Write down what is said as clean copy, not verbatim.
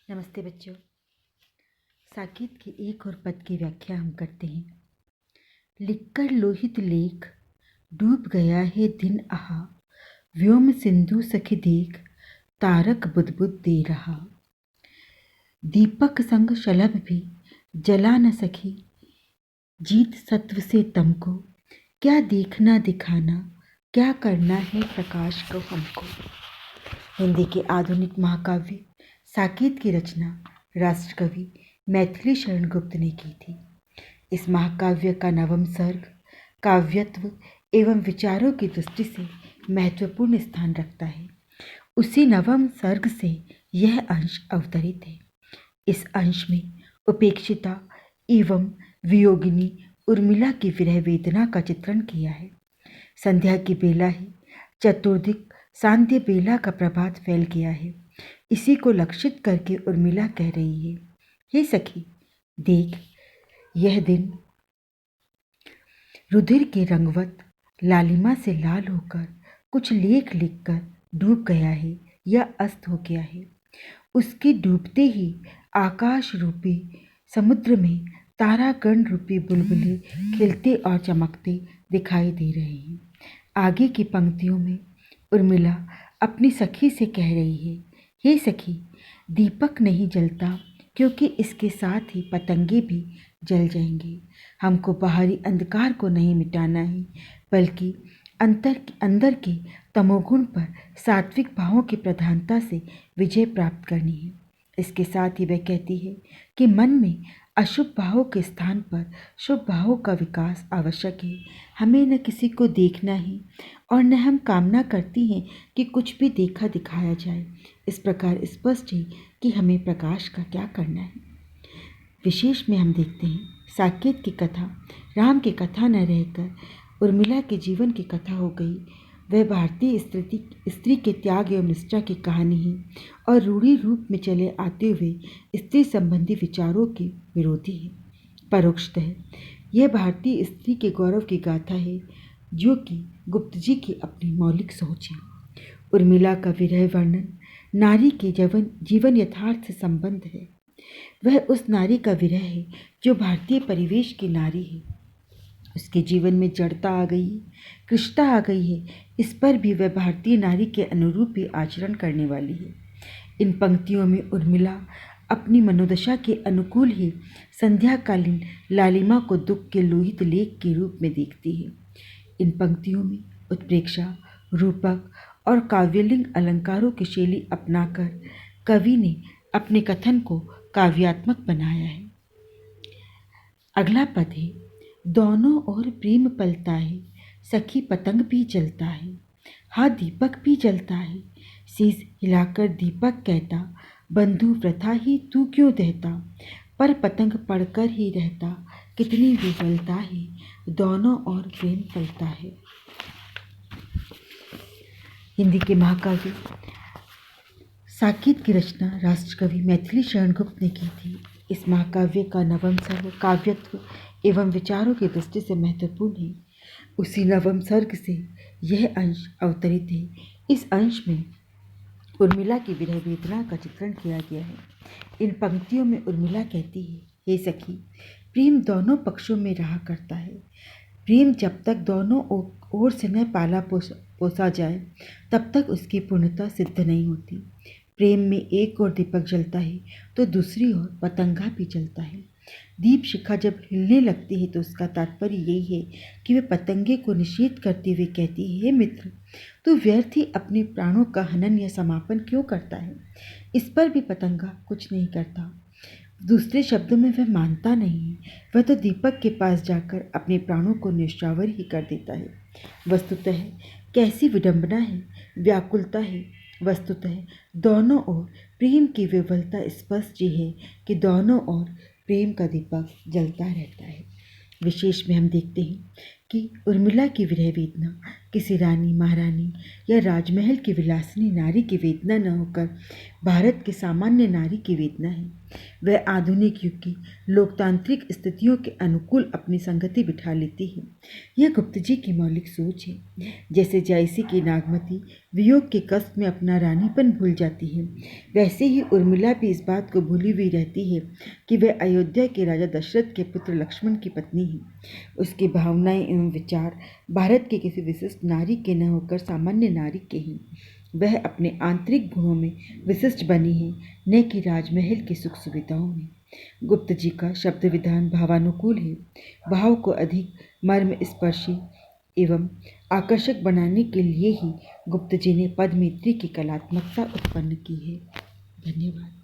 नमस्ते बच्चों। साकेत के एक और पद की व्याख्या हम करते हैं। लिखकर लोहित लेख, डूब गया है दिन आहा, व्योम सिंधु सखी देख, तारक बुदबुद दे रहा। दीपक संग शलभ भी जला न सकी, जीत सत्व से तम को, क्या देखना दिखाना, क्या करना है प्रकाश को हमको। हिंदी के आधुनिक महाकाव्य साकेत की रचना राष्ट्रकवि मैथिली शरण गुप्त ने की थी। इस महाकाव्य का नवम सर्ग काव्यत्व एवं विचारों की दृष्टि से महत्वपूर्ण स्थान रखता है। उसी नवम सर्ग से यह अंश अवतरित है। इस अंश में उपेक्षिता एवं वियोगिनी उर्मिला की विरह वेदना का चित्रण किया है। संध्या की बेला है, चतुर्दिक सांध्य बेला का प्रभात फैल गया है। इसी को लक्षित करके उर्मिला कह रही है, हे सखी देख, यह दिन रुधिर के रंगवत लालिमा से लाल होकर कुछ लेख लिखकर डूब गया है या अस्त हो गया है। उसके डूबते ही आकाश रूपी समुद्र में तारागण रूपी बुलबुले खिलते और चमकते दिखाई दे रहे हैं। आगे की पंक्तियों में उर्मिला अपनी सखी से कह रही है, हे सखी, दीपक नहीं जलता क्योंकि इसके साथ ही पतंगे भी जल जाएंगे। हमको बाहरी अंधकार को नहीं मिटाना है, बल्कि अंदर के तमोगुण पर सात्विक भावों की प्रधानता से विजय प्राप्त करनी है। इसके साथ ही वह कहती है कि मन में अशुभ भावों के स्थान पर शुभ भावों का विकास आवश्यक है। हमें न किसी को देखना है और न हम कामना करती हैं कि कुछ भी देखा दिखाया जाए। इस प्रकार स्पष्ट है कि हमें प्रकाश का क्या करना है। विशेष में हम देखते हैं साकेत की कथा राम की कथा न रहकर उर्मिला के जीवन की कथा हो गई। वह भारतीय स्त्री के त्याग एवं निष्ठा की कहानी है और रूढ़ी रूप में चले आते हुए स्त्री संबंधी विचारों के विरोधी है। परोक्षतः यह भारतीय स्त्री के गौरव की गाथा है, जो कि गुप्त जी की अपनी मौलिक सोच है। उर्मिला का विरह वर्णन नारी के जीवन यथार्थ से संबंध है। वह उस नारी का विरह है जो भारतीय परिवेश की नारी है। उसके जीवन में जड़ता आ गई है, कृष्णता आ गई है। इस पर भी वह भारतीय नारी के अनुरूप ही आचरण करने वाली है। इन पंक्तियों में उर्मिला अपनी मनोदशा के अनुकूल ही संध्याकालीन लालिमा को दुख के लोहित लेख के रूप में देखती है। इन पंक्तियों में उत्प्रेक्षा, रूपक और काव्यलिंग अलंकारों की शैली अपनाकर कवि ने अपने कथन को काव्यात्मक बनाया है। अगला पद है, दोनों ओर प्रेम पलता है, सखी पतंग भी जलता है, हाँ दीपक भी जलता है। शीश हिलाकर दीपक कहता, बंधु प्रथा ही तू क्यों देता, पर पतंग पड़कर ही रहता, कितनी विफलता है, दोनों ओर प्रेम पलता है। हिंदी के महाकाव्य साकेत की रचना राष्ट्रकवि मैथिली शरण गुप्त ने की थी। इस महाकाव्य का नवम सर्ग काव्यत्व एवं विचारों की दृष्टि से महत्वपूर्ण है। उसी नवम सर्ग से यह अंश अवतरित है। इस अंश में उर्मिला की विरह वेदना का चित्रण किया गया है। इन पंक्तियों में उर्मिला कहती है, हे सखी, प्रेम दोनों पक्षों में रहा करता है। प्रेम जब तक दोनों ओर से न पाला पोसा जाए तब तक उसकी पूर्णता सिद्ध नहीं होती। प्रेम में एक ओर दीपक जलता है तो दूसरी ओर पतंगा भी जलता है। दीप शिखा जब हिलने लगती है तो उसका तात्पर्य यही है कि वह पतंगे को निषेध करते हुए कहती है, हे मित्र, तू व्यर्थ ही अपने प्राणों का हनन या समापन क्यों करता है। इस पर भी पतंगा कुछ नहीं करता। दूसरे शब्दों में वह मानता नहीं है, वह तो दीपक के पास जाकर अपने प्राणों को न्यौछावर ही कर देता है। वस्तुतः कैसी विडंबना है, व्याकुलता है। वस्तुतः दोनों ओर प्रेम की विफलता स्पष्ट है कि दोनों ओर प्रेम का दीपक जलता रहता है। विशेष में हम देखते हैं कि उर्मिला की विरह वेदना किसी रानी, महारानी या राजमहल की विलासिनी नारी की वेदना न होकर भारत के सामान्य नारी की वेदना है। वह आधुनिक युग की लोकतांत्रिक स्थितियों के अनुकूल अपनी संगति बिठा लेती है। यह गुप्त जी की मौलिक सोच है। जैसे जायसी की नागमती वियोग के कष्ट में अपना रानीपन भूल जाती है, वैसे ही उर्मिला भी इस बात को भूली हुई रहती है कि वह अयोध्या के राजा दशरथ के पुत्र लक्ष्मण की पत्नी है। उसकी भावनाएं एवं विचार भारत के किसी विशिष्ट नारी के न होकर सामान्य नारी के हैं। वह अपने आंतरिक गुणों में विशिष्ट बनी है, न कि राजमहल की सुख सुविधाओं में। गुप्त जी का शब्द विधान भावानुकूल है। भाव को अधिक मर्म स्पर्शी एवं आकर्षक बनाने के लिए ही गुप्त जी ने पदमित्री की कलात्मकता उत्पन्न की है। धन्यवाद।